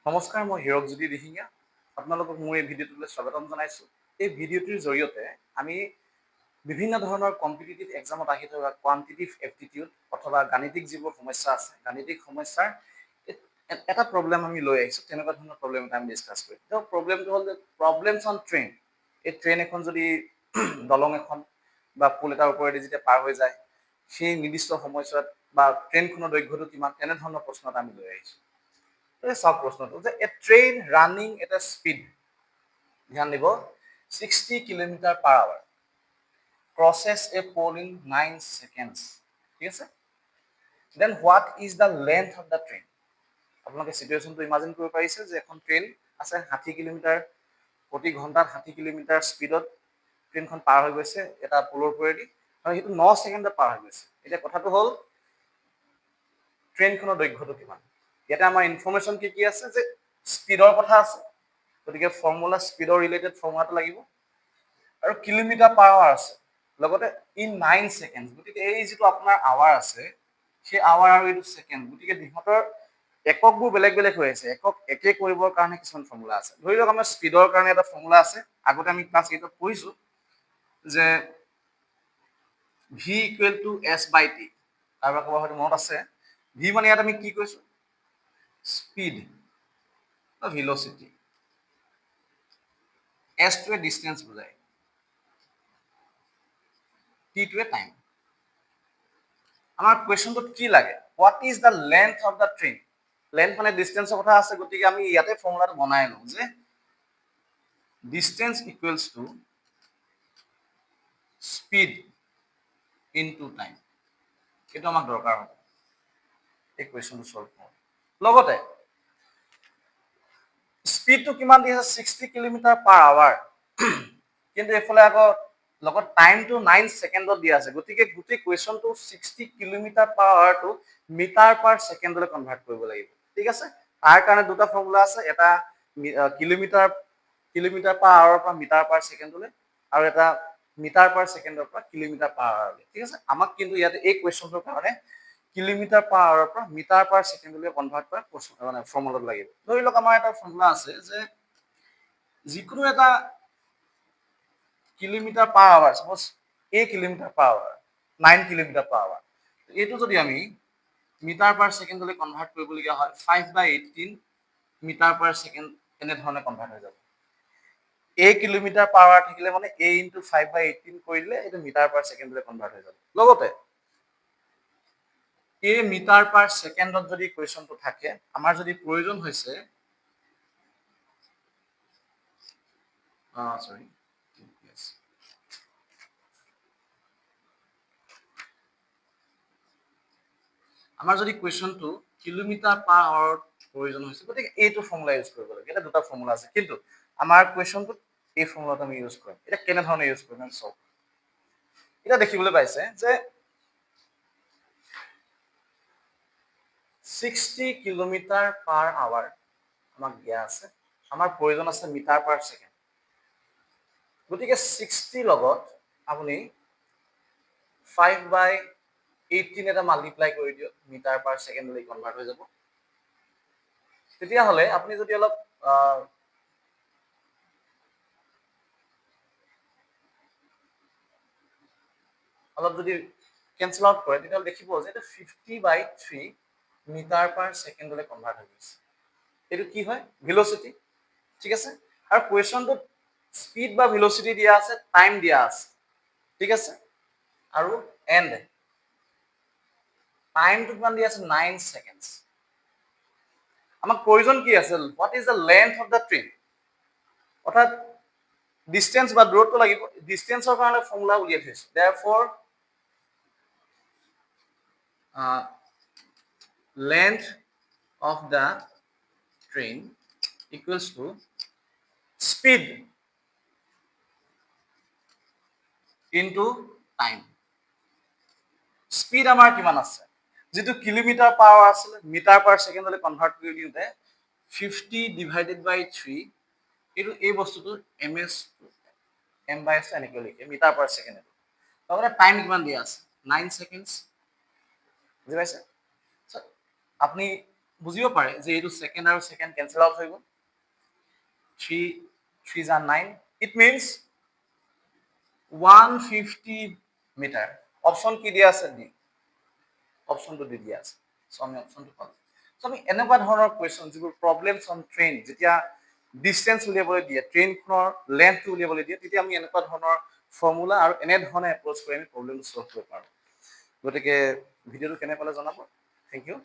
নমস্কাৰ, মই হীৰকজ্যোতি দিহিঙীয়া। আপোনালোকক মোৰ এই ভিডিঅ'টোলৈ স্বাগতম জনাইছোঁ। এই ভিডিঅ'টিৰ জৰিয়তে আমি বিভিন্ন ধৰণৰ কম্পিটিটিভ এক্সামত আহি থকা কোৱান্টিটিভ এপ্টিটিউড অথবা গাণিতিক যিবোৰ সমস্যা আছে, গাণিতিক সমস্যাৰ এটা প্ৰব্লেম আমি লৈ আহিছোঁ। তেনেকুৱা ধৰণৰ প্ৰব্লেম এটা আমি ডিছকাছ কৰিম। তো প্ৰব্লেমটো হ'ল যে প্ৰব্লেমছ অন ট্ৰেইন। এই ট্ৰেইন এখন যদি দলং এখন বা পুল এটাৰ ওপৰেদি যেতিয়া পাৰ হৈ যায়, সেই নিৰ্দিষ্ট সময়ছোৱাত বা ট্ৰেইনখনৰ দৈৰ্ঘ্যটো কিমান, তেনেধৰণৰ প্ৰশ্ন এটা আমি লৈ আহিছোঁ। চাওক প্ৰশ্নটো যে a train running at a speed, ধ্যান দিব, 60 kilometre per hour crosses a pole in 9 seconds, ঠিক আছে। Then what is the length of the train. আপোনালোকে চিটুৱেশ্যনটো ইমাজিন কৰিব পাৰিছে যে এখন ট্ৰেইন আছে 60 কিলোমিটাৰ প্ৰতি ঘণ্টাত 60 কিলোমিটাৰ স্পীডত ট্ৰেইনখন পাৰ হৈ গৈছে এটা পুলৰ ওপৰেদি, আৰু সেইটো 9 ছেকেণ্ডত পাৰ হৈ গৈছে। এতিয়া কথাটো হ'ল ট্ৰেইনখনৰ দৈৰ্ঘ্যটো কিমান। ইয়াতে আমাৰ ইনফৰ্মেশ্যন কি আছে যে স্পীডৰ কথা আছে, গতিকে ফৰ্মুলা স্পীডৰ ৰিলেটেড ফৰ্মুলাটো লাগিব, আৰু কিলোমিটাৰ পাৰ আৱাৰ আছে, লগতে ইন 9 ছেকেণ্ড। গতিকে এই যিটো আপোনাৰ আৱাৰ আছে, সেই আৱাৰ আৰু এইটো ছেকেণ্ড, গতিকে ইহঁতৰ এককবোৰ বেলেগ বেলেগ হৈ আছে। একক একে কৰিবৰ কাৰণে কিছুমান ফৰ্মুলা আছে। ধৰি লওক আমাৰ স্পীডৰ কাৰণে এটা ফৰ্মুলা আছে, আগতে আমি ক্লাছ 8ত পঢ়িছোঁ যে V equal to S by T. কাৰোবাৰ কাৰোবাৰ হয়তো মনত আছে, ভি মানে ইয়াত আমি কি কৈছোঁ, স্পীড বা ভেলচিটি, এছটোৱে ডিষ্টেঞ্চ বুজায়, টিটোৱে টাইম। আমাৰ কুৱেশ্যনটোত কি লাগে, what is the length of the train. Length মানে ডিষ্টেঞ্চৰ কথা আছে, গতিকে আমি ইয়াতে ফৰ্মুলাটো বনাই লওঁ যে distance equals to speed into time. সেইটো আমাক দৰকাৰ হ'ব এই কুৱেশ্যনটো চল্ভ কৰোঁ। লগতে স্পীডটো কিমান দি আছে, 60 কিলোমিটাৰ পাৰ আৱাৰ, কিন্তু এইফালে আকৌ লগত টাইমটো 9 ছেকেণ্ডত দিয়া আছে। গতিকে গোটেই কুৱেশ্যনটো 60 কিলোমিটাৰ পাৰ আৱাৰটো মিটাৰ পাৰ ছেকেণ্ডলৈ কনভাৰ্ট কৰিব লাগিব, ঠিক আছে। তাৰ কাৰণে দুটা ফৰ্মুলা আছে, এটা কিলোমিটাৰ পাৰ আৱাৰৰ পৰা মিটাৰ পাৰ ছেকেণ্ডলৈ, আৰু এটা মিটাৰ পাৰ ছেকেণ্ডৰ পৰা কিলোমিটাৰ পাৰ আৱাৰলৈ, ঠিক আছে। আমাক কিন্তু ইয়াতে এই কুৱেশ্যনটোৰ কাৰণে কিলোমিটাৰ পাৰ আৱাৰৰ পৰা মিটাৰ পাৰ ছেকেণ্ডলৈ কনভাৰ্ট কৰা মানে ফৰ্মুলাটো লাগিব। ধৰি লওক আমাৰ এটা ফৰ্মুলা আছে যে যিকোনো এটা kilometre per hour, suppose a kilometre per hour, 9 kilometre per hour, এইটো যদি আমি মিটাৰ পাৰ ছেকেণ্ডলৈ কনভাৰ্ট কৰিবলগীয়া হয়, 5/18 মিটাৰ পাৰ ছেকেণ্ড এনেধৰণে কনভাৰ্ট হৈ যাব। এ কিলোমিটাৰ পাৰ আৱাৰ থাকিলে মানে এ ইনটু 5/18 কৰি দিলে এইটো মিটাৰ পাৰ ছেকেণ্ডলৈ কনভাৰ্ট হৈ যাব। লগতে এই মিটাৰ পাৰ ছেকেণ্ডত যদি কুৱেশ্যনটো থাকে, আমাৰ যদি প্ৰয়োজন হৈছে আমাৰ যদি কুৱেশ্যনটো কিলোমিটাৰ পাৰ আৱাৰত প্ৰয়োজন হৈছে, গতিকে এইটো ফৰ্মুলা ইউজ কৰিব লাগে। এটা দুটা ফৰ্মুলা আছে, কিন্তু আমাৰ কুৱেশ্যনটোত এই ফৰ্মুলাটো আমি ইউজ কৰিম। এতিয়া কেনেধৰণে ইউজ কৰিম আমি চাওক। এতিয়া দেখিবলৈ পাইছে যে 60 কিলোমিটাৰ পাৰ আৱাৰ আমাক দিয়া আছে, আমাৰ প্ৰয়োজন আছে মিটাৰ পাৰ ছেকেণ্ড। গতিকে 60 লগত আপুনি 5/18 এটা মাল্টিপ্লাই কৰি দিয়ক, মিটাৰ পাৰ ছেকেণ্ডলৈ কনভাৰ্ট হৈ যাব। তেতিয়াহ'লে আপুনি যদি অলপ যদি কেনচেল আউট কৰে, তেতিয়াহ'লে দেখিব যে এইটো 50/3 মিটাৰ পাৰ ছেকেণ্ডলৈ কনভাৰ্ট হৈ গৈছে। এইটো কি হয়, ভেলচিটি, ঠিক আছে। আৰু কুৱেশ্যনটোত স্পীড বা ভেলচিটি দিয়া আছে, টাইম দিয়া আছে, ঠিক আছে। আৰু এণ্ড টাইমটো কিমান দিয়া আছে, 9 ছেকেণ্ড। আমাক প্ৰয়োজন কি আছিল, what is the length of the train, অৰ্থাৎ ডিষ্টেঞ্চ বা দূৰত্ব লাগিব। ডিষ্টেঞ্চৰ কাৰণে ফৰ্মুলা উলিয়াই থৈছোঁ, দেয়াৰফৰ length of the train equals to speed into time. Speed আমাৰ কিমান আছে, যিটো কিলোমিটাৰ পাৰ আৱাৰ আছিলে, মিটাৰ পাৰ ছেকেণ্ডলৈ কনভাৰ্ট কৰি দিওঁতে 50/3, এইটো এই বস্তুটো m/s এনেকৈ লিখে, মিটাৰ পাৰ ছেকেণ্ড। লগতে টাইম কিমান দিয়া আছে, 9 ছেকেণ্ড, বুজি পাইছে। আপুনি বুজিব পাৰে যে এইটো ছেকেণ্ড আৰু ছেকেণ্ড কেঞ্চেল আউট হৈ গ'ল 3 3 are 9 it means 150 metre option কি দিয়া আছে ডি অপশ্যনটো দি দিয়া আছে চ' আমি অপশ্যনটো পালোঁ চ' আমি এনেকুৱা ধৰণৰ কুৱেশ্যন যিবোৰ প্ৰব্লেমছ অন ট্ৰেইন যেতিয়া ডিষ্টেঞ্চ উলিয়াবলৈ দিয়ে ট্ৰেইনখনৰ লেন্থটো উলিয়াবলৈ দিয়ে তেতিয়া আমি এনেকুৱা ধৰণৰ ফৰ্মুলা আৰু এনেধৰণে এপ্ৰ'চ কৰি আমি প্ৰব্লেম চল্ভ কৰিব পাৰোঁ গতিকে ভিডিঅ'টো কেনে পালে জনাব থেংক ইউ